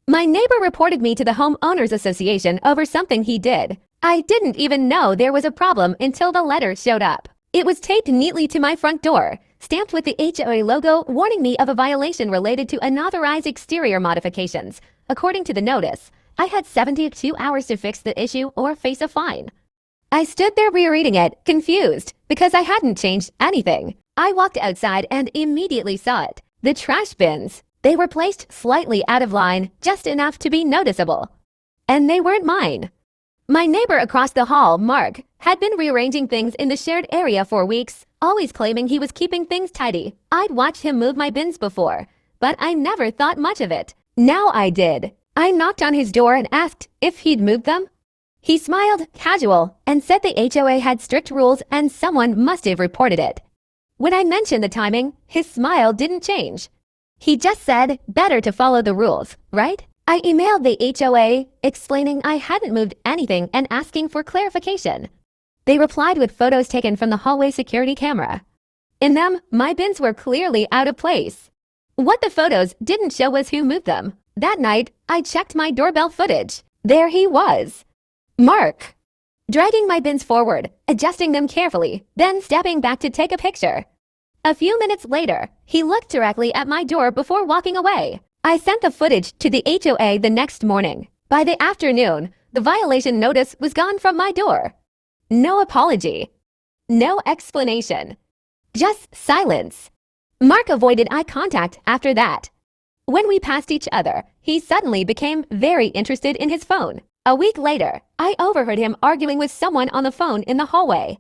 My neighbor reported me to the homeowners association over something he did. I didn't even know there was a problem until the letter showed up. It was taped neatly to my front door, stamped with the HOA logo, warning me of a violation related to unauthorized exterior modifications. According to the notice, I had 72 hours to fix the issue or face a fine. I stood there rereading it, confused, because I hadn't changed anything. I walked outside and immediately saw it. The trash bins. They were placed slightly out of line, just enough to be noticeable. And they weren't mine. My neighbor across the hall, Mark, had been rearranging things in the shared area for weeks, always claiming he was keeping things tidy. I'd watched him move my bins before, but I never thought much of it. Now I did. I knocked on his door and asked if he'd moved them. He smiled, casual, and said the HOA had strict rules and someone must have reported it. When I mentioned the timing, his smile didn't change. He just said, better to follow the rules, right? I emailed the HOA, explaining I hadn't moved anything and asking for clarification. They replied with photos taken from the hallway security camera. In them, my bins were clearly out of place. What the photos didn't show was who moved them. That night, I checked my doorbell footage. There he was. Mark. Dragging my bins forward, adjusting them carefully, then stepping back to take a picture. A few minutes later, he looked directly at my door before walking away. I sent the footage to the HOA the next morning. By the afternoon, the violation notice was gone from my door. No apology. No explanation. Just silence. Mark avoided eye contact after that. When we passed each other, he suddenly became very interested in his phone. A week later, I overheard him arguing with someone on the phone in the hallway.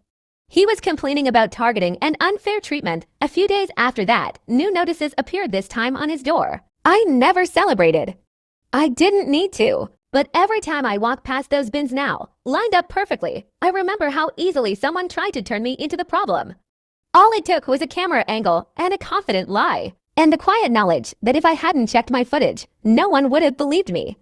He was complaining about targeting and unfair treatment. A few days after that, new notices appeared, this time on his door. I never celebrated. I didn't need to, but every time I walk past those bins now, lined up perfectly, I remember how easily someone tried to turn me into the problem. All it took was a camera angle and a confident lie, and the quiet knowledge that if I hadn't checked my footage, no one would have believed me.